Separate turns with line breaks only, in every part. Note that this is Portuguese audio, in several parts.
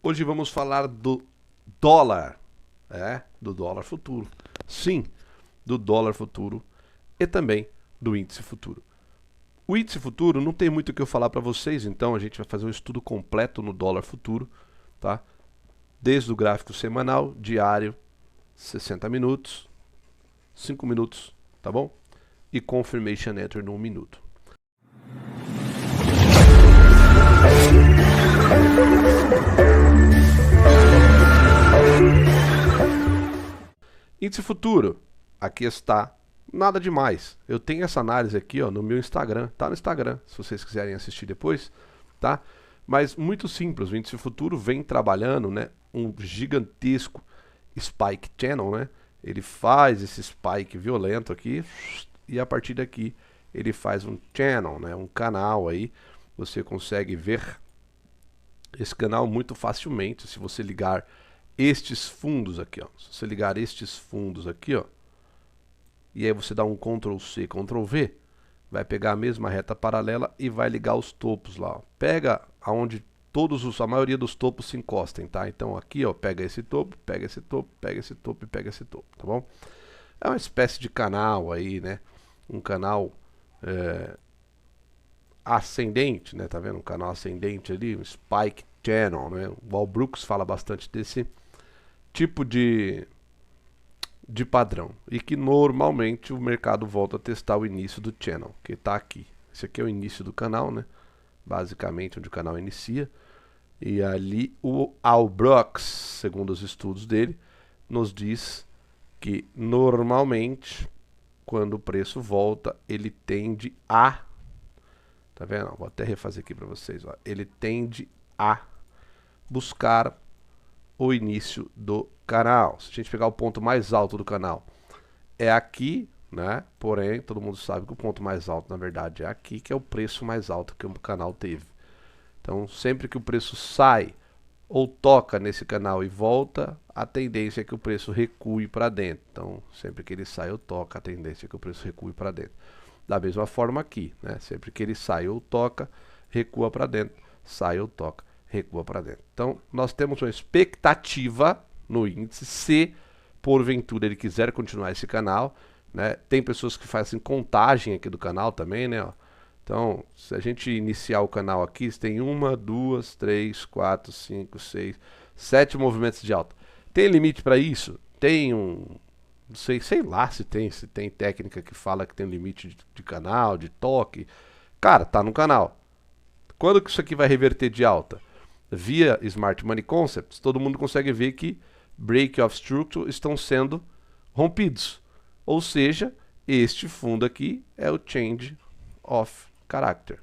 Hoje vamos falar do dólar, do dólar futuro. Sim, do dólar futuro e também do índice futuro. O índice futuro não tem muito o que eu falar para vocês, então a gente vai fazer um estudo completo no dólar futuro, tá? Desde o gráfico semanal, diário, 60 minutos, 5 minutos, tá bom? E confirmation enter no 1 minuto. Índice futuro, aqui está, nada demais. Eu tenho essa análise aqui, ó, no meu Instagram, tá no Instagram, se vocês quiserem assistir depois, tá? Mas muito simples, o índice futuro vem trabalhando, né, um gigantesco spike channel, né? Ele faz esse spike violento aqui e a partir daqui ele faz um channel, né, um canal aí. Você consegue ver esse canal muito facilmente se você ligar estes fundos aqui, ó. Se você ligar estes fundos aqui, ó, e aí você dá um Ctrl C, Ctrl V, vai pegar a mesma reta paralela e vai ligar os topos lá, ó. Pega aonde a maioria dos topos se encostem, tá? Então aqui, ó, pega esse topo, pega esse topo, pega esse topo e pega esse topo, tá bom? É uma espécie de canal aí, né? Um canal ascendente, né? Tá vendo? Um canal ascendente ali, um spike channel, né? O Wall Brooks fala bastante desse tipo de padrão e que normalmente o mercado volta a testar o início do channel, que está aqui. Esse aqui é o início do canal, né? Basicamente onde o canal inicia. E ali o Wall Brooks, segundo os estudos dele, nos diz que normalmente quando o preço volta, ele tende a, tá vendo? Vou até refazer aqui para vocês, ó. Ele tende a buscar o início do canal. Se a gente pegar o ponto mais alto do canal, é aqui, né? Porém, todo mundo sabe que o ponto mais alto, na verdade, é aqui, que é o preço mais alto que o canal teve. Então, sempre que o preço sai ou toca nesse canal e volta, a tendência é que o preço recue para dentro. Então, sempre que ele sai ou toca, a tendência é que o preço recue para dentro. Da mesma forma aqui, né? Sempre que ele sai ou toca, recua para dentro, sai ou toca, recua para dentro. Então, nós temos uma expectativa no índice, se porventura ele quiser continuar esse canal, né? Tem pessoas que fazem contagem aqui do canal também, né? Ó. Então, se a gente iniciar o canal aqui, tem 1, 2, 3, 4, 5, 6, 7 movimentos de alta. Tem limite para isso? Tem um... Não sei lá se tem técnica que fala que tem limite de canal, de toque. Cara, tá no canal. Quando que isso aqui vai reverter de alta? Via Smart Money Concepts, todo mundo consegue ver que break of structure estão sendo rompidos. Ou seja, este fundo aqui é o change of character,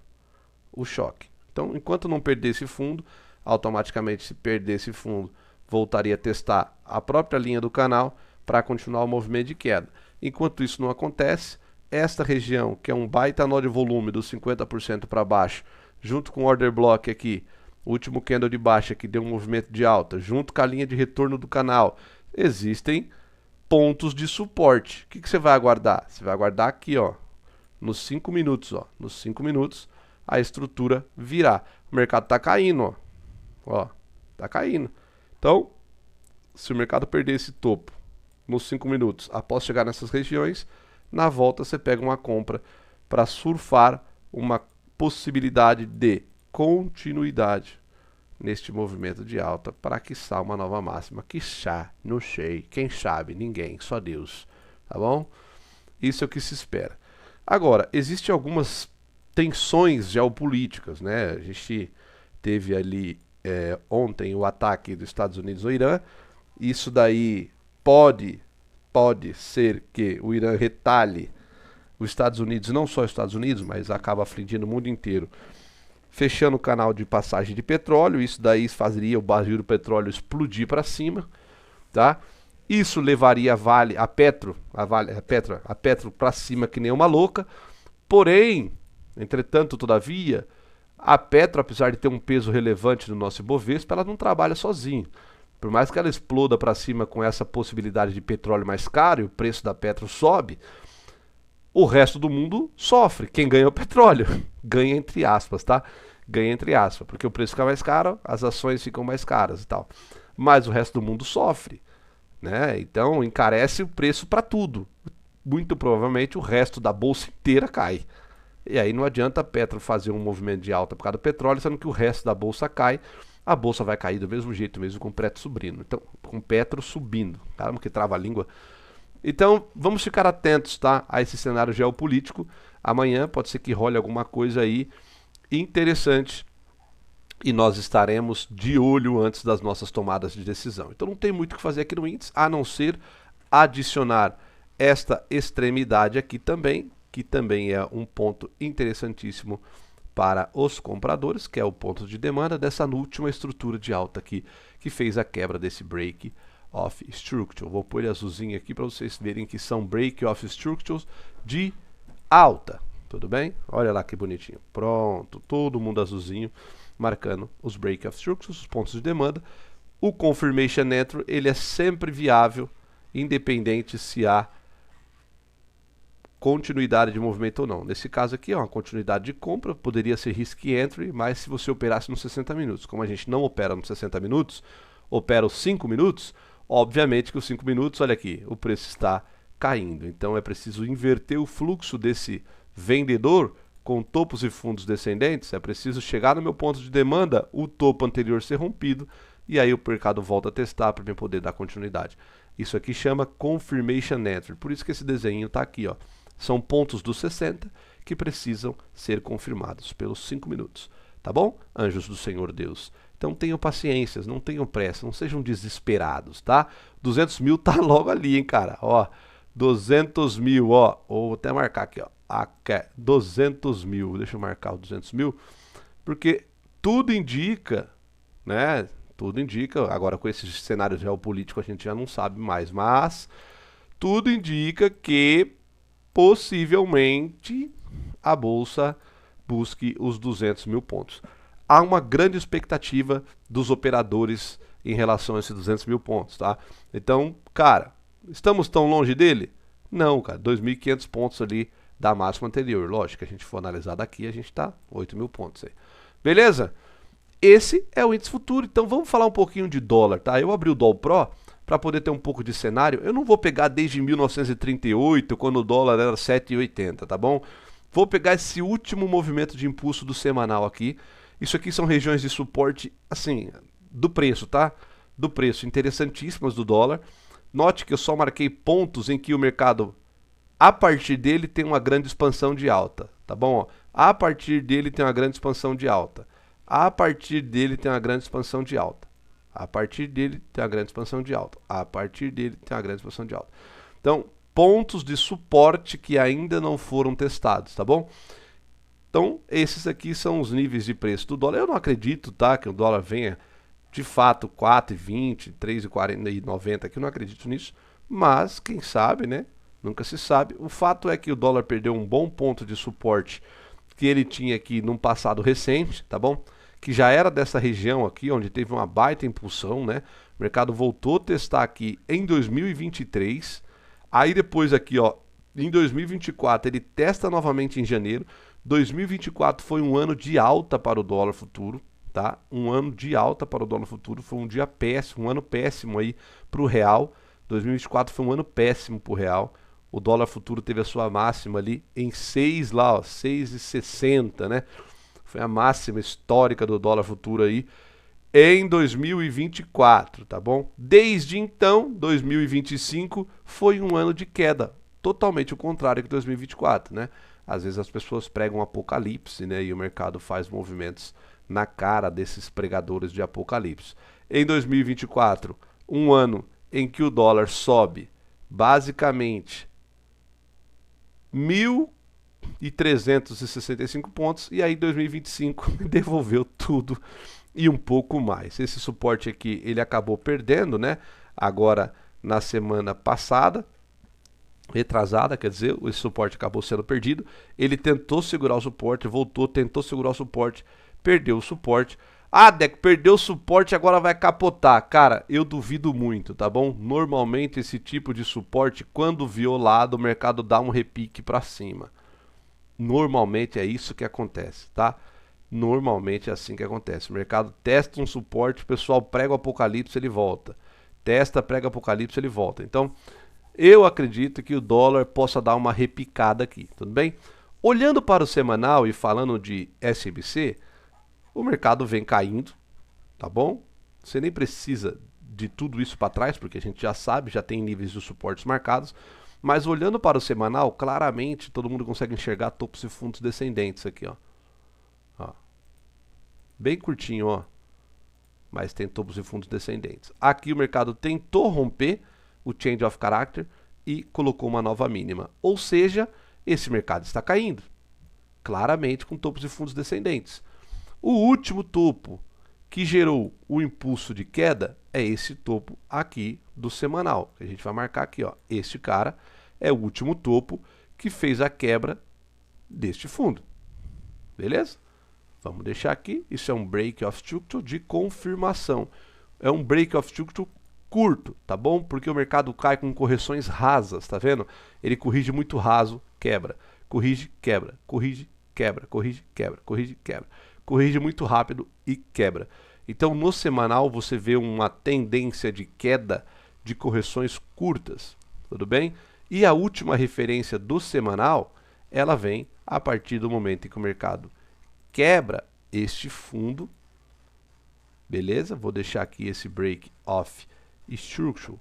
o choque. Então, enquanto não perder esse fundo, automaticamente se perder esse fundo, voltaria a testar a própria linha do canal para continuar o movimento de queda. Enquanto isso não acontece, esta região, que é um baita nó de volume dos 50% para baixo, junto com o order block aqui, o último candle de baixa que deu um movimento de alta, junto com a linha de retorno do canal, existem pontos de suporte. O que você vai aguardar? Você vai aguardar aqui, ó, nos 5 minutos, ó. Nos 5 minutos a estrutura virá. O mercado está caindo, ó. Ó, tá caindo. Então, se o mercado perder esse topo nos 5 minutos, após chegar nessas regiões, na volta você pega uma compra para surfar uma possibilidade de continuidade neste movimento de alta para quiçá uma nova máxima. Quiçá, não sei, quem sabe, ninguém, só Deus, tá bom? Isso é o que se espera. Agora, existem algumas tensões geopolíticas, né? A gente teve ali ontem o ataque dos Estados Unidos ao Irã. Isso daí pode ser que o Irã retalhe os Estados Unidos, não só os Estados Unidos, mas acaba afligindo o mundo inteiro, fechando o canal de passagem de petróleo. Isso daí faria o barril do petróleo explodir para cima, tá? Isso levaria a Petro para cima que nem uma louca. Porém, entretanto, todavia, a Petro, apesar de ter um peso relevante no nosso Ibovespa, ela não trabalha sozinha. Por mais que ela exploda para cima com essa possibilidade de petróleo mais caro e o preço da Petro sobe, o resto do mundo sofre. Quem ganha é o petróleo. Ganha entre aspas, tá? ganha entre aspas, porque o preço fica mais caro, as ações ficam mais caras e tal. Mas o resto do mundo sofre, né? Então encarece o preço para tudo. Muito provavelmente o resto da bolsa inteira cai. E aí não adianta a Petro fazer um movimento de alta por causa do petróleo, sendo que o resto da bolsa cai. A bolsa vai cair do mesmo jeito, mesmo com o Petro subindo. Então, com o Petro subindo. Caramba, que trava a língua. Então, vamos ficar atentos, tá, a esse cenário geopolítico. Amanhã pode ser que role alguma coisa aí interessante e nós estaremos de olho antes das nossas tomadas de decisão. Então não tem muito o que fazer aqui no índice, a não ser adicionar esta extremidade aqui também, que também é um ponto interessantíssimo para os compradores, que é o ponto de demanda dessa última estrutura de alta aqui, que fez a quebra desse break of structure. Vou pôr ele azulzinho aqui para vocês verem que são break of structures de alta. Tudo bem? Olha lá que bonitinho. Pronto, todo mundo azulzinho, marcando os break of structures, os pontos de demanda. O confirmation entry, ele é sempre viável, independente se há continuidade de movimento ou não. Nesse caso aqui, ó, uma continuidade de compra, poderia ser risk entry, mas se você operasse nos 60 minutos. Como a gente não opera nos 60 minutos, opera os 5 minutos, obviamente que os 5 minutos, olha aqui, o preço está caindo. Então é preciso inverter o fluxo desse vendedor com topos e fundos descendentes, é preciso chegar no meu ponto de demanda, o topo anterior ser rompido, e aí o mercado volta a testar para poder dar continuidade. Isso aqui chama confirmation entry, por isso que esse desenho está aqui, ó. São pontos dos 60 que precisam ser confirmados pelos 5 minutos, tá bom? Anjos do Senhor Deus. Então tenham paciência, não tenham pressa, não sejam desesperados, tá? 200 mil tá logo ali, hein, cara, ó. 200 mil, ó, vou até marcar aqui, ó. Aqui, 200 mil, deixa eu marcar o 200 mil, porque tudo indica, né? Tudo indica, agora com esse cenário geopolítico a gente já não sabe mais, mas tudo indica que possivelmente a bolsa busque os 200 mil pontos. Há uma grande expectativa dos operadores em relação a esses 200 mil pontos, tá? Então, cara, estamos tão longe dele? Não, cara, 2.500 pontos ali da máxima anterior. Lógico, a gente for analisar daqui, a gente tá 8 mil pontos aí. Beleza? Esse é o índice futuro, então vamos falar um pouquinho de dólar, tá? Eu abri o Doll Pro para poder ter um pouco de cenário. Eu não vou pegar desde 1938, quando o dólar era 7,80, tá bom? Vou pegar esse último movimento de impulso do semanal aqui. Isso aqui são regiões de suporte, assim, do preço, tá? Do preço, interessantíssimas do dólar. Note que eu só marquei pontos em que o mercado, a partir dele, tem uma grande expansão de alta, tá bom? A partir dele tem uma grande expansão de alta. A partir dele tem uma grande expansão de alta. A partir dele tem uma grande expansão de alta. A partir dele tem uma grande expansão de alta. Então, pontos de suporte que ainda não foram testados, tá bom? Então, esses aqui são os níveis de preço do dólar. Eu não acredito, tá, que o dólar venha de fato 4,20, 3,40 e 90, aqui eu não acredito nisso, mas quem sabe, né? Nunca se sabe. O fato é que o dólar perdeu um bom ponto de suporte que ele tinha aqui num passado recente, tá bom? Que já era dessa região aqui, onde teve uma baita impulsão, né? O mercado voltou a testar aqui em 2023. Aí depois aqui, ó, em 2024 ele testa novamente em janeiro. 2024 foi um ano de alta para o dólar futuro, tá? Um ano de alta para o dólar futuro, foi um dia péssimo, um ano péssimo aí para o real. 2024 foi um ano péssimo para o real. O dólar futuro teve a sua máxima ali em 6 lá, ó, 6,60, né? Foi a máxima histórica do dólar futuro aí em 2024, tá bom? Desde então, 2025 foi um ano de queda, totalmente o contrário que 2024, né? Às vezes as pessoas pregam apocalipse, né? E o mercado faz movimentos na cara desses pregadores de apocalipse. Em 2024, um ano em que o dólar sobe basicamente 1.365 pontos, e aí 2025 devolveu tudo e um pouco mais. Esse suporte aqui ele acabou perdendo, né? Agora na semana passada, retrasada, quer dizer, esse suporte acabou sendo perdido. Ele tentou segurar o suporte, voltou, tentou segurar o suporte, perdeu o suporte. Ah, Deco, perdeu o suporte, agora vai capotar. Cara, eu duvido muito, tá bom? Normalmente esse tipo de suporte, quando violado, o mercado dá um repique para cima. Normalmente é isso que acontece, tá? Normalmente é assim que acontece. O mercado testa um suporte, o pessoal prega o apocalipse, ele volta. Testa, prega o apocalipse, ele volta. Então, eu acredito que o dólar possa dar uma repicada aqui, tudo bem? Olhando para o semanal e falando de SMC, o mercado vem caindo, tá bom? Você nem precisa de tudo isso para trás, porque a gente já sabe, já tem níveis de suportes marcados. Mas olhando para o semanal, claramente todo mundo consegue enxergar topos e fundos descendentes aqui, ó. Bem curtinho, ó. Mas tem topos e fundos descendentes. Aqui o mercado tentou romper o change of character e colocou uma nova mínima. Ou seja, esse mercado está caindo. Claramente com topos e fundos descendentes. O último topo que gerou o impulso de queda é esse topo aqui do semanal. A gente vai marcar aqui, ó. Este cara é o último topo que fez a quebra deste fundo. Beleza? Vamos deixar aqui. Isso é um break of structure de confirmação. É um break of structure curto, tá bom? Porque o mercado cai com correções rasas, tá vendo? Ele corrige muito raso, quebra. Corrige, quebra. Corrige, quebra. Corrige, quebra. Corrige, quebra. Corrige muito rápido e quebra. Então, no semanal, você vê uma tendência de queda de correções curtas, tudo bem? E a última referência do semanal, ela vem a partir do momento em que o mercado quebra este fundo, beleza? Vou deixar aqui esse break of structure,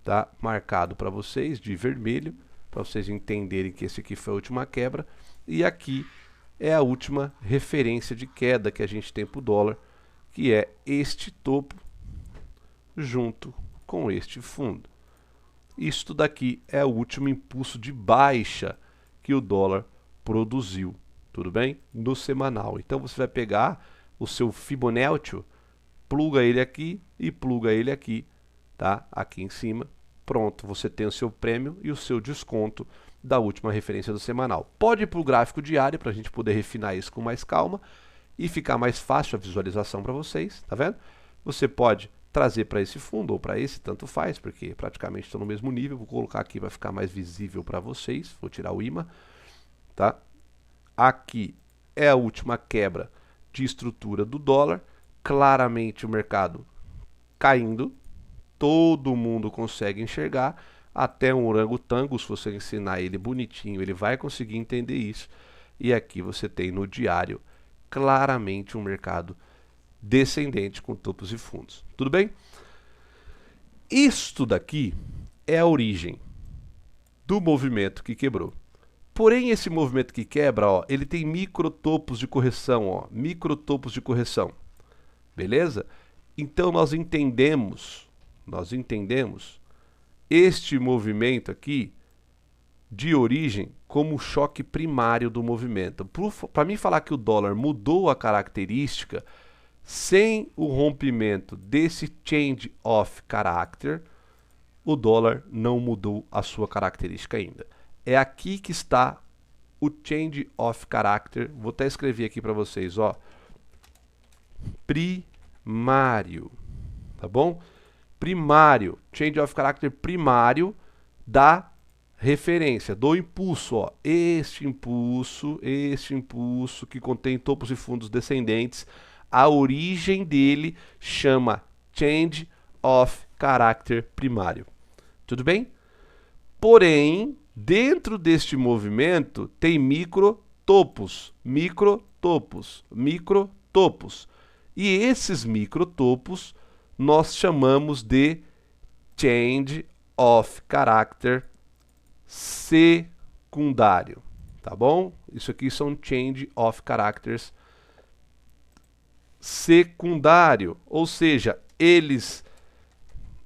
tá? Marcado para vocês de vermelho, para vocês entenderem que esse aqui foi a última quebra. E aqui é a última referência de queda que a gente tem para o dólar, que é este topo junto com este fundo. Isto daqui é o último impulso de baixa que o dólar produziu, tudo bem? No semanal. Então você vai pegar o seu Fibonacci, pluga ele aqui e pluga ele aqui, tá? Aqui em cima. Pronto, você tem o seu prêmio e o seu desconto da última referência do semanal. Pode ir para o gráfico diário para a gente poder refinar isso com mais calma e ficar mais fácil a visualização para vocês, tá vendo? Você pode trazer para esse fundo ou para esse, tanto faz, porque praticamente estão no mesmo nível. Vou colocar aqui, vai ficar mais visível para vocês. Vou tirar o imã, tá? Aqui é a última quebra de estrutura do dólar. Claramente o mercado caindo. Todo mundo consegue enxergar. Até um orangotango, se você ensinar ele bonitinho, ele vai conseguir entender isso. E aqui você tem no diário claramente um mercado descendente com topos e fundos. Tudo bem? Isto daqui é a origem do movimento que quebrou. Porém, esse movimento que quebra, ó, ele tem microtopos de correção, ó, microtopos de correção. Beleza? Então nós entendemos este movimento aqui de origem como o choque primário do movimento. Para mim falar que o dólar mudou a característica, sem o rompimento desse change of character, o dólar não mudou a sua característica ainda. É aqui que está o change of character. Vou até escrever aqui para vocês, ó. Primário, tá bom? Primário, change of character primário da referência, do impulso, ó. Este impulso que contém topos e fundos descendentes, a origem dele chama change of character primário. Tudo bem? Porém, dentro deste movimento tem microtopos. E esses microtopos nós chamamos de change of character secundário, tá bom? Isso aqui são change of characters secundário, ou seja, eles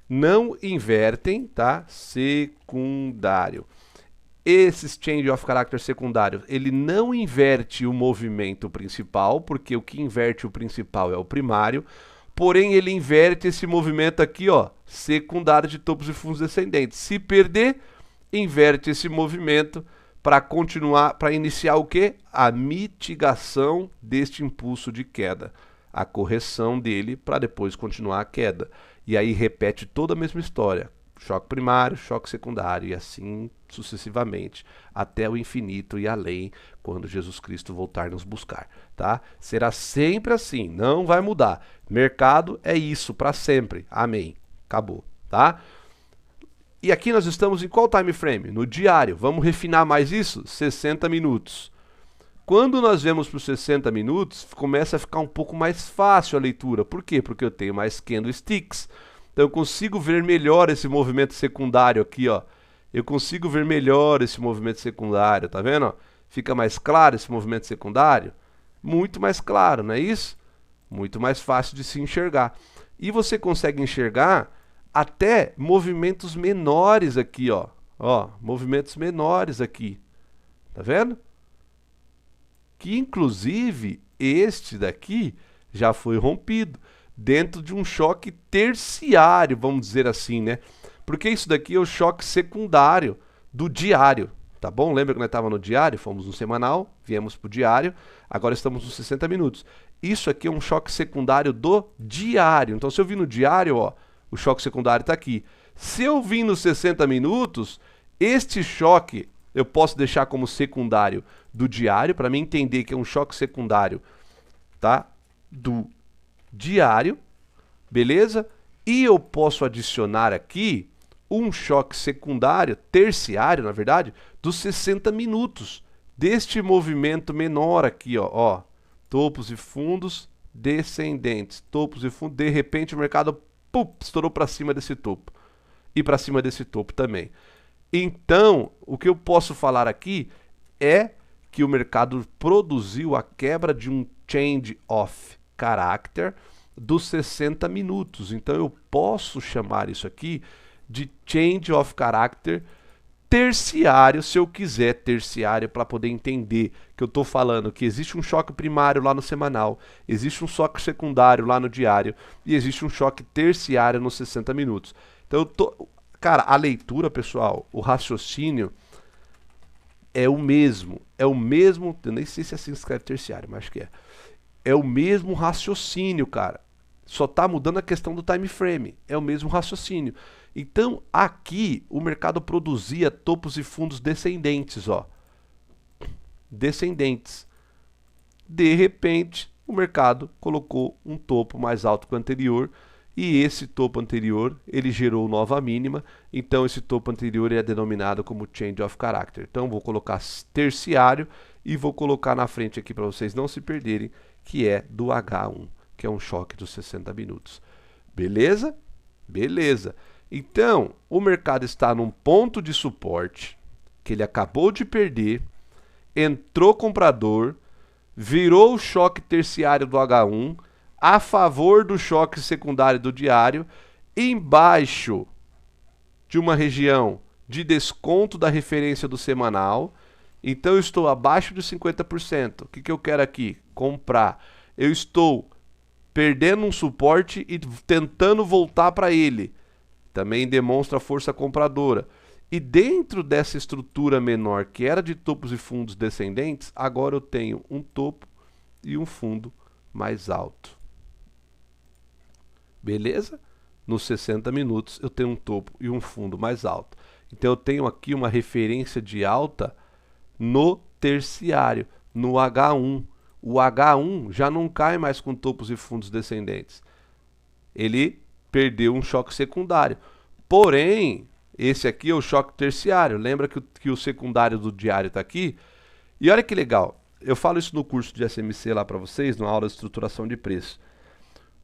não invertem, tá? Secundário. Esses change of character secundários, ele não inverte o movimento principal, porque o que inverte o principal é o primário, porém ele inverte esse movimento aqui, ó, secundário de topos e fundos descendentes. Se perder, inverte esse movimento para continuar, para iniciar o quê? A mitigação deste impulso de queda, a correção dele para depois continuar a queda. E aí repete toda a mesma história. choque primário, choque secundário e assim sucessivamente até o infinito e além quando Jesus Cristo voltar nos buscar, tá? Será sempre assim, não vai mudar. Mercado é isso para sempre. Amém. Acabou, tá? E aqui nós estamos em qual time frame? No diário. Vamos refinar mais isso? 60 minutos. Quando nós vemos para os 60 minutos, começa a ficar um pouco mais fácil a leitura. Por quê? Porque eu tenho mais candlesticks. Então eu consigo ver melhor esse movimento secundário aqui, ó. Eu consigo ver melhor esse movimento secundário, tá vendo? Fica mais claro esse movimento secundário? Muito mais claro, não é isso? Muito mais fácil de se enxergar. E você consegue enxergar até movimentos menores aqui, ó. Ó, movimentos menores aqui. Tá vendo? Que inclusive este daqui já foi rompido dentro de um choque terciário, vamos dizer assim, né? Porque isso daqui é o choque secundário do diário, tá bom? Lembra que nós estávamos no diário? Fomos no semanal, viemos para o diário, agora estamos nos 60 minutos. Isso aqui é um choque secundário do diário. Então, se eu vir no diário, ó, o choque secundário está aqui. Se eu vir nos 60 minutos, este choque eu posso deixar como secundário do diário, para mim entender que é um choque secundário, tá? Do diário, beleza? E eu posso adicionar aqui um choque secundário, terciário, na verdade, dos 60 minutos, deste movimento menor aqui, ó, topos e fundos descendentes, topos e fundos, de repente o mercado estourou para cima desse topo e para cima desse topo também. Então, o que eu posso falar aqui é que o mercado produziu a quebra de um change of character dos 60 minutos. Então, eu posso chamar isso aqui de change of character terciário, se eu quiser terciário, para poder entender que eu estou falando que existe um choque primário lá no semanal, existe um choque secundário lá no diário e existe um choque terciário nos 60 minutos. Então, cara, a leitura, pessoal, o raciocínio é o mesmo, eu nem sei se assim escreve terciário, mas acho que é. É o mesmo raciocínio, cara. Só está mudando a questão do time frame, é o mesmo raciocínio. Então, aqui o mercado produzia topos e fundos descendentes, ó. Descendentes. De repente, o mercado colocou um topo mais alto que o anterior e esse topo anterior, ele gerou nova mínima, então esse topo anterior é denominado como change of character. Então vou colocar terciário e vou colocar na frente aqui para vocês não se perderem, que é do H1, que é um choque dos 60 minutos. Beleza? Beleza. Então, o mercado está num ponto de suporte, que ele acabou de perder, entrou comprador, virou o choque terciário do H1, a favor do choque secundário do diário, embaixo de uma região de desconto da referência do semanal. Então eu estou abaixo de 50%. O que eu quero aqui? Comprar. Eu estou perdendo um suporte e tentando voltar para ele. Também demonstra força compradora. E dentro dessa estrutura menor, que era de topos e fundos descendentes, agora eu tenho um topo e um fundo mais alto. Beleza? Nos 60 minutos eu tenho um topo e um fundo mais alto. Então eu tenho aqui uma referência de alta no terciário, no H1. O H1 já não cai mais com topos e fundos descendentes. Ele perdeu um choque secundário. Porém, esse aqui é o choque terciário. Lembra que o secundário do diário está aqui? E olha que legal. Eu falo isso no curso de SMC lá para vocês, na aula de estruturação de preço.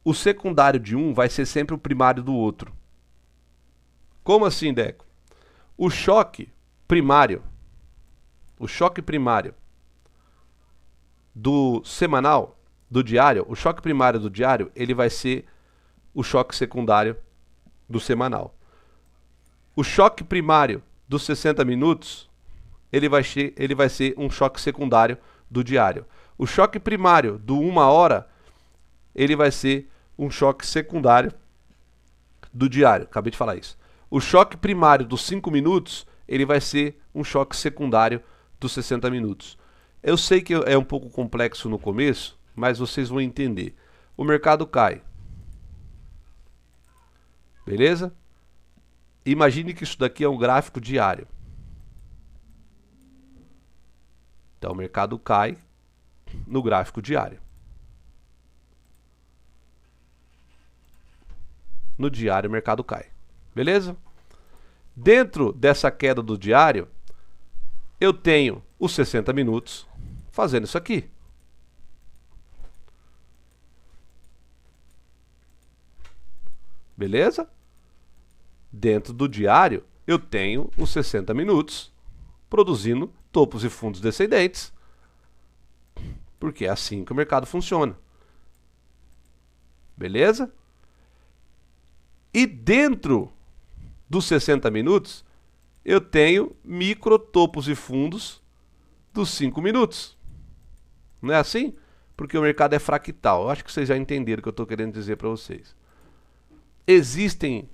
O secundário de um vai ser sempre o primário do outro. Como assim, Deco? O choque primário do semanal, do diário, o choque primário do diário, ele vai ser o choque secundário do semanal. O choque primário dos 60 minutos, ele vai ser um choque secundário do diário. O choque primário do 1 hora, ele vai ser um choque secundário do diário. Acabei de falar isso. O choque primário dos 5 minutos, ele vai ser um choque secundário dos 60 minutos. Eu sei que é um pouco complexo no começo, mas vocês vão entender. O mercado cai. Beleza? Imagine que isso daqui é um gráfico diário. Então o mercado cai no gráfico diário. No diário o mercado cai. Beleza? Dentro dessa queda do diário, eu tenho os 60 minutos fazendo isso aqui. Beleza? Dentro do diário, eu tenho os 60 minutos produzindo topos e fundos descendentes. Porque é assim que o mercado funciona. Beleza? E dentro dos 60 minutos, eu tenho micro topos e fundos dos 5 minutos. Não é assim? Porque o mercado é fractal. Eu acho que vocês já entenderam o que eu estou querendo dizer para vocês. Existem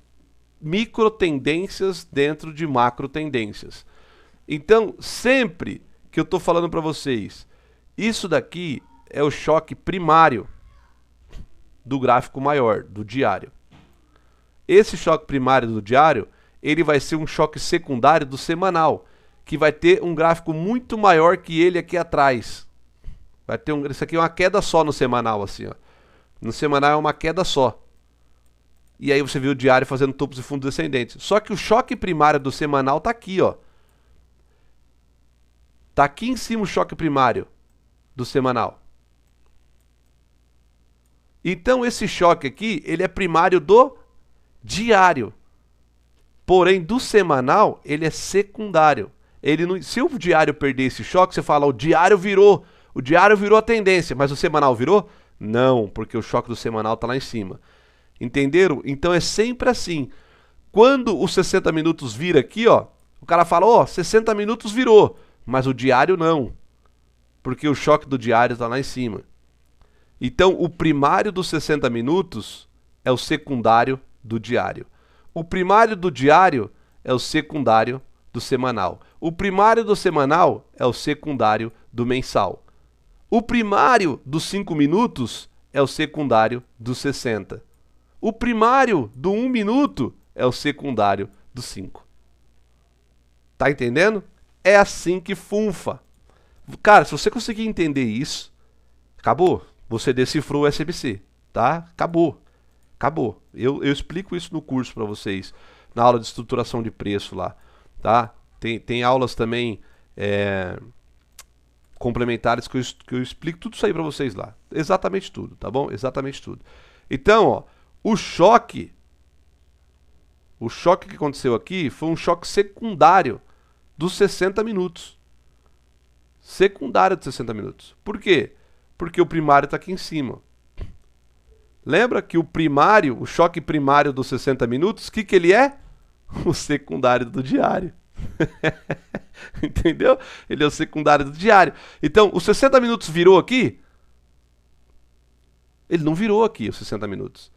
micro tendências dentro de macro tendências. Então, sempre que eu estou falando para vocês, isso daqui é o choque primário do gráfico maior, do diário. Esse choque primário do diário, ele vai ser um choque secundário do semanal, que vai ter um gráfico muito maior que ele aqui atrás. Vai ter isso aqui é uma queda só no semanal, assim, ó. No semanal é uma queda só. E aí você vê o diário fazendo topos e fundos descendentes. Só que o choque primário do semanal tá aqui, ó. Tá aqui em cima o choque primário do semanal. Então esse choque aqui, ele é primário do diário. Porém, do semanal, ele é secundário. Ele não, se o diário perder esse choque, você fala, o diário virou a tendência, mas o semanal virou? Não, porque o choque do semanal tá lá em cima. Entenderam? Então é sempre assim. Quando os 60 minutos vira aqui, ó, o cara fala, ó, 60 minutos virou, mas o diário não. Porque o choque do diário tá lá em cima. Então, o primário dos 60 minutos é o secundário do diário. O primário do diário é o secundário do semanal. O primário do semanal é o secundário do mensal. O primário dos 5 minutos é o secundário dos 60. O primário do 1 minuto é o secundário do 5. Tá entendendo? É assim que funfa. Cara, se você conseguir entender isso, acabou. Você decifrou o SMC, tá? Acabou. Acabou. Eu explico isso no curso para vocês, na aula de estruturação de preço lá, tá? Tem aulas também complementares que eu explico tudo isso aí para vocês lá. Exatamente tudo, tá bom? Exatamente tudo. Então, ó, o choque que aconteceu aqui foi um choque secundário dos 60 minutos. Secundário dos 60 minutos. Por quê? Porque o primário está aqui em cima. Lembra que o primário, o choque primário dos 60 minutos, o que ele é? O secundário do diário. Entendeu? Ele é o secundário do diário. Então, os 60 minutos virou aqui? Ele não virou aqui os 60 minutos.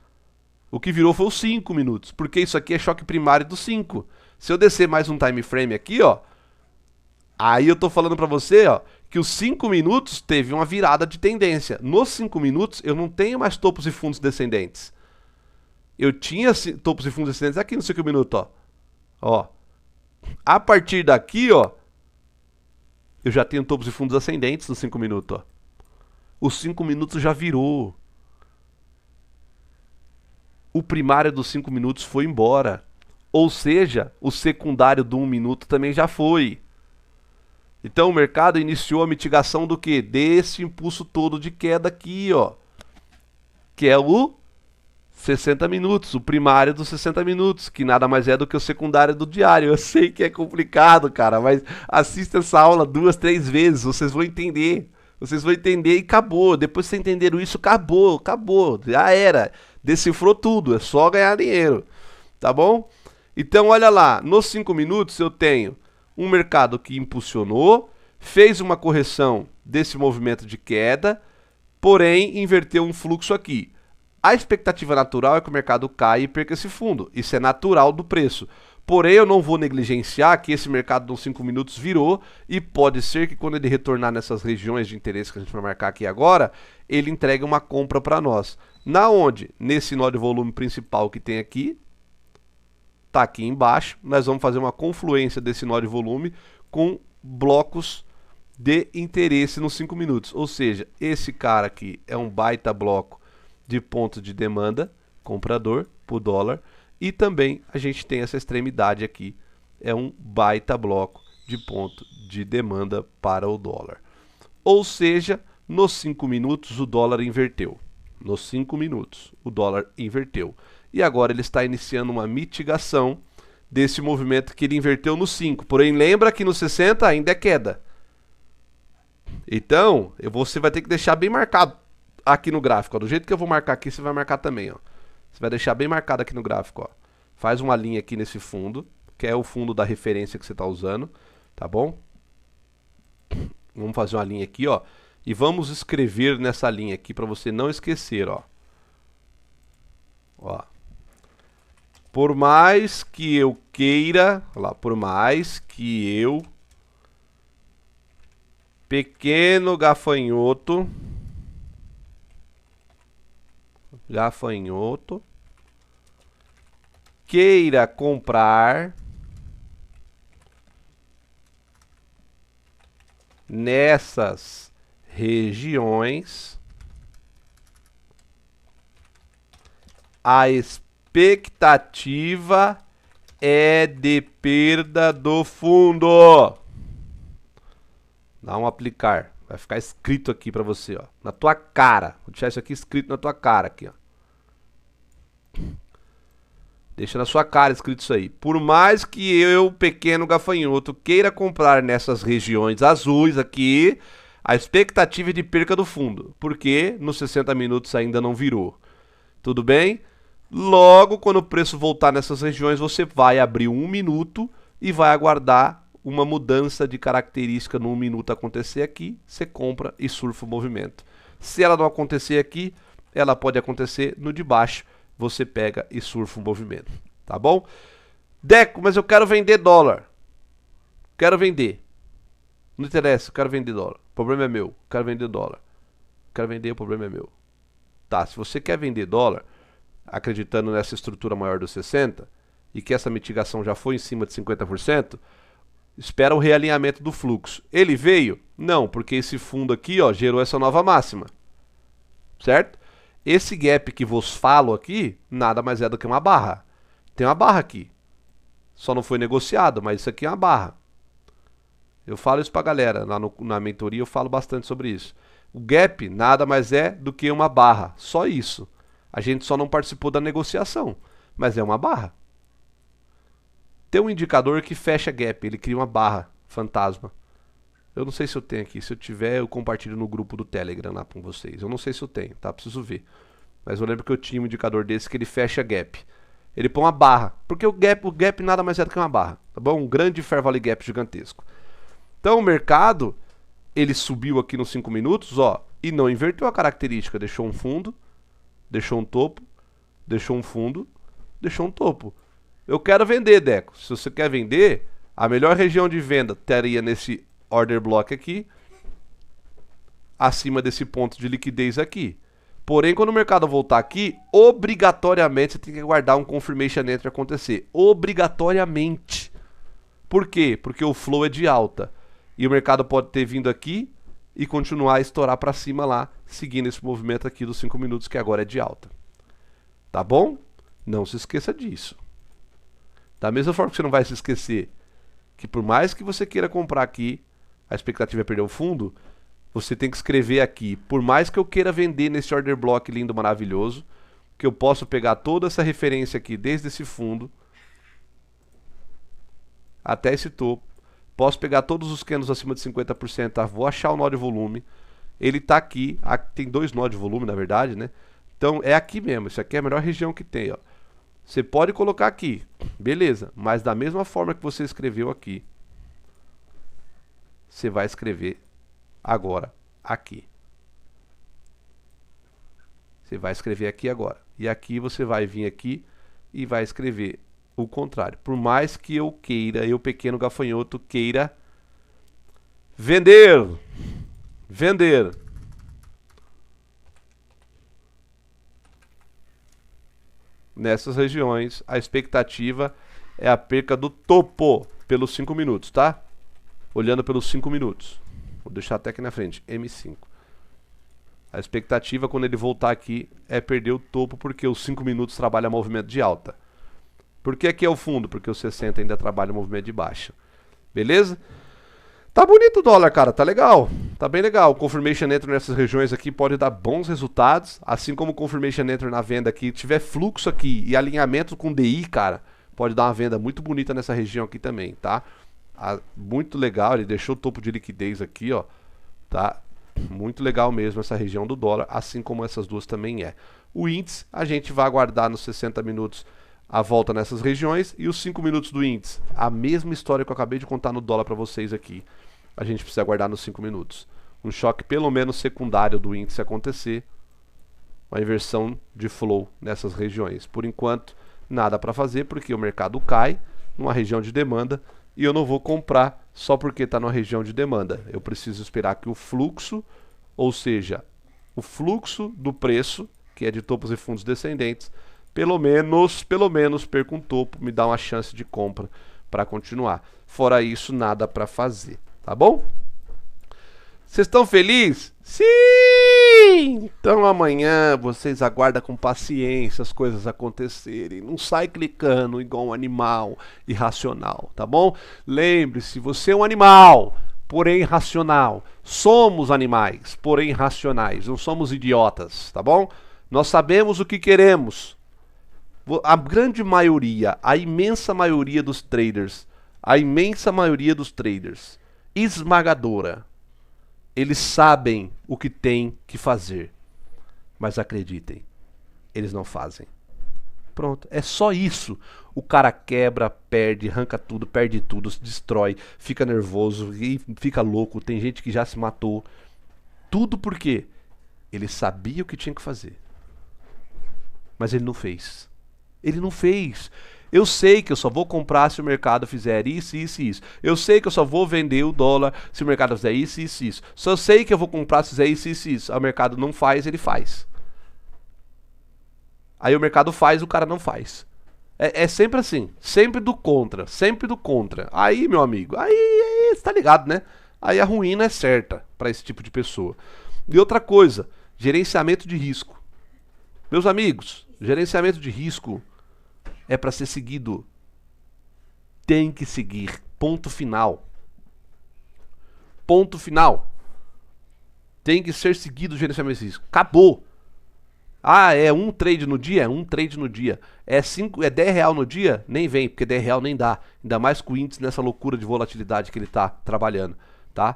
O que virou foi os 5 minutos, porque isso aqui é choque primário do 5. Se eu descer mais um time frame aqui, ó, aí eu tô falando pra você, ó, que os 5 minutos teve uma virada de tendência. Nos 5 minutos eu não tenho mais topos e fundos descendentes. Eu tinha topos e fundos descendentes aqui no 5 minutos, ó. Ó. A partir daqui, ó, eu já tenho topos e fundos ascendentes nos 5 minutos, ó. Os 5 minutos já virou. O primário dos 5 minutos foi embora. Ou seja, o secundário do 1 minuto também já foi. Então o mercado iniciou a mitigação do quê? Desse impulso todo de queda aqui, ó. Que é o 60 minutos, o primário dos 60 minutos, que nada mais é do que o secundário do diário. Eu sei que é complicado, cara, mas assista essa aula 2, 3 vezes, vocês vão entender. Vocês vão entender e acabou. Depois que vocês entenderam isso, acabou, acabou. Já era. Decifrou tudo, é só ganhar dinheiro. Tá bom? Então olha lá, nos 5 minutos eu tenho um mercado que impulsionou, fez uma correção desse movimento de queda, porém inverteu um fluxo aqui. A expectativa natural é que o mercado caia e perca esse fundo. Isso é natural do preço. Porém, eu não vou negligenciar que esse mercado nos 5 minutos virou e pode ser que quando ele retornar nessas regiões de interesse que a gente vai marcar aqui agora, ele entregue uma compra para nós. Na onde? Nesse nó de volume principal que tem aqui, está aqui embaixo. Nós vamos fazer uma confluência desse nó de volume com blocos de interesse nos 5 minutos. Ou seja, esse cara aqui é um baita bloco de ponto de demanda, comprador, por dólar. E também a gente tem essa extremidade aqui, é um baita bloco de ponto de demanda para o dólar. Ou seja, nos 5 minutos o dólar inverteu. Nos 5 minutos o dólar inverteu. E agora ele está iniciando uma mitigação desse movimento que ele inverteu no 5. Porém, lembra que no 60 ainda é queda. Então, você vai ter que deixar bem marcado aqui no gráfico. Ó. Do jeito que eu vou marcar aqui, você vai marcar também. Ó. Você vai deixar bem marcado aqui no gráfico. Ó. Faz uma linha aqui nesse fundo, que é o fundo da referência que você está usando. Tá bom? Vamos fazer uma linha aqui, ó. E vamos escrever nessa linha aqui para você não esquecer, ó. Ó. Por mais que eu queira, olha lá, por mais que eu, pequeno gafanhoto, queira comprar nessas regiões, a expectativa é de perda do fundo. Dá um aplicar. Vai ficar escrito aqui para você, ó, na tua cara. Vou deixar isso aqui escrito na tua cara aqui, ó. Deixa na sua cara escrito isso aí. Por mais que eu, pequeno gafanhoto, queira comprar nessas regiões azuis aqui, a expectativa é de perca do fundo. Porque nos 60 minutos ainda não virou. Tudo bem? Logo, quando o preço voltar nessas regiões, você vai abrir 1 minuto e vai aguardar uma mudança de característica no 1 minuto acontecer aqui. Você compra e surfa o movimento. Se ela não acontecer aqui, ela pode acontecer no de baixo. Você pega e surfa o movimento, tá bom? Deco, mas eu quero vender dólar. Quero vender. Não interessa, eu quero vender dólar. O problema é meu, quero vender dólar. Quero vender, o problema é meu. Tá, se você quer vender dólar, acreditando nessa estrutura maior dos 60, e que essa mitigação já foi em cima de 50%, espera o realinhamento do fluxo. Ele veio? Não, porque esse fundo aqui, ó, gerou essa nova máxima. Certo? Esse gap que vos falo aqui, nada mais é do que uma barra. Tem uma barra aqui. Só não foi negociado, mas isso aqui é uma barra. Eu falo isso pra galera. Na mentoria eu falo bastante sobre isso. O gap nada mais é do que uma barra. Só isso. A gente só não participou da negociação. Mas é uma barra. Tem um indicador que fecha gap. Ele cria uma barra fantasma. Eu não sei se eu tenho aqui. Se eu tiver, eu compartilho no grupo do Telegram lá com vocês. Eu não sei se eu tenho, tá? Preciso ver. Mas eu lembro que eu tinha um indicador desse que ele fecha gap. Ele põe uma barra. Porque o gap nada mais é do que uma barra. Tá bom? Um grande Fair Value Gap gigantesco. Então o mercado, ele subiu aqui nos 5 minutos, ó. E não inverteu a característica. Deixou um fundo. Deixou um topo. Deixou um fundo. Deixou um topo. Eu quero vender, Deco. Se você quer vender, a melhor região de venda estaria nesse order block aqui, acima desse ponto de liquidez aqui. Porém, quando o mercado voltar aqui, obrigatoriamente você tem que aguardar um confirmation entry acontecer. Obrigatoriamente. Por quê? Porque o flow é de alta. E o mercado pode ter vindo aqui e continuar a estourar para cima lá, seguindo esse movimento aqui dos 5 minutos, que agora é de alta. Tá bom? Não se esqueça disso. Da mesma forma que você não vai se esquecer que por mais que você queira comprar aqui, a expectativa é perder o fundo, você tem que escrever aqui, por mais que eu queira vender nesse order block lindo, maravilhoso, que eu posso pegar toda essa referência aqui, desde esse fundo até esse topo, posso pegar todos os candles acima de 50%, tá? Vou achar o nó de volume, ele tá aqui, tem 2 nó de volume na verdade, né? Então é aqui mesmo, isso aqui é a melhor região que tem, ó. Você pode colocar aqui, beleza, mas da mesma forma que você escreveu aqui, você vai escrever agora aqui. Você vai escrever aqui agora. E aqui você vai vir aqui e vai escrever o contrário. Por mais que eu queira, eu pequeno gafanhoto queira vender. Vender. Nessas regiões, a expectativa é a perca do topo pelos 5 minutos, tá? Olhando pelos 5 minutos. Vou deixar até aqui na frente, M5. A expectativa quando ele voltar aqui é perder o topo, porque os 5 minutos trabalha movimento de alta. Por que aqui é o fundo? Porque o 60 ainda trabalha movimento de baixa. Beleza? Tá bonito o dólar, cara, tá legal. Tá bem legal. O Confirmation Entry nessas regiões aqui pode dar bons resultados. Assim como o Confirmation Entry na venda aqui, tiver fluxo aqui e alinhamento com DI, cara, pode dar uma venda muito bonita nessa região aqui também, tá? Muito legal, ele deixou o topo de liquidez aqui, ó, tá? Muito legal mesmo essa região do dólar, assim como essas duas também é. O índice, a gente vai aguardar nos 60 minutos a volta nessas regiões, e os 5 minutos do índice, a mesma história que eu acabei de contar no dólar para vocês aqui. A gente precisa aguardar nos 5 minutos. Um choque pelo menos secundário do índice acontecer, uma inversão de flow nessas regiões. Por enquanto, nada para fazer, porque o mercado cai numa região de demanda, e eu não vou comprar só porque está numa região de demanda. Eu preciso esperar que o fluxo, ou seja, o fluxo do preço, que é de topos e fundos descendentes, pelo menos perca um topo, me dá uma chance de compra para continuar. Fora isso, nada para fazer, tá bom? Vocês estão felizes? Sim! Então amanhã vocês aguardam com paciência as coisas acontecerem. Não sai clicando igual um animal irracional, tá bom? Lembre-se, você é um animal, porém racional. Somos animais, porém racionais. Não somos idiotas, tá bom? Nós sabemos o que queremos. A grande maioria, a imensa maioria dos traders, esmagadora, eles sabem o que tem que fazer, mas acreditem, eles não fazem. Pronto, é só isso. O cara quebra, perde, arranca tudo, perde tudo, se destrói, fica nervoso e fica louco. Tem gente que já se matou. Tudo porque ele sabia o que tinha que fazer, mas ele não fez. Ele não fez. Eu sei que eu só vou comprar se o mercado fizer isso, isso e isso. Eu sei que eu só vou vender o dólar se o mercado fizer isso, isso e isso. Só sei que eu vou comprar se fizer isso, isso e isso. Aí o mercado não faz, ele faz. Aí o mercado faz, o cara não faz. É sempre assim. Sempre do contra. Sempre do contra. Aí, meu amigo, aí você tá ligado, né? Aí a ruína é certa para esse tipo de pessoa. E outra coisa, gerenciamento de risco. Meus amigos, gerenciamento de risco é para ser seguido. Tem que seguir. Ponto final. Ponto final. Tem que ser seguido o gerenciamento de risco. Acabou. Ah, é um trade no dia? É um trade no dia. É 10 real no dia? Nem vem, porque 10 real nem dá. Ainda mais com o índice nessa loucura de volatilidade que ele tá trabalhando, tá?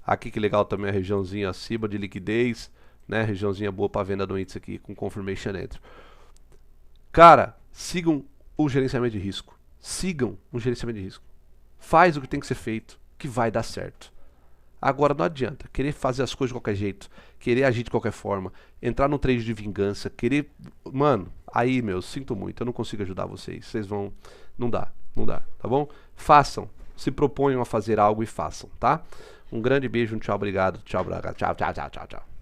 Aqui que legal também a regiãozinha acima de liquidez, né? Regiãozinha boa para venda do índice aqui com confirmation entry. Cara, sigam o gerenciamento de risco. Sigam o gerenciamento de risco. Faz o que tem que ser feito, que vai dar certo. Agora não adianta querer fazer as coisas de qualquer jeito, querer agir de qualquer forma, entrar no trade de vingança, querer... Mano, aí, meu, sinto muito, eu não consigo ajudar vocês. Vocês vão... Não dá, tá bom? Façam, se proponham a fazer algo e façam, tá? Um grande beijo, um tchau, obrigado, tchau, tchau, tchau, tchau, tchau, tchau.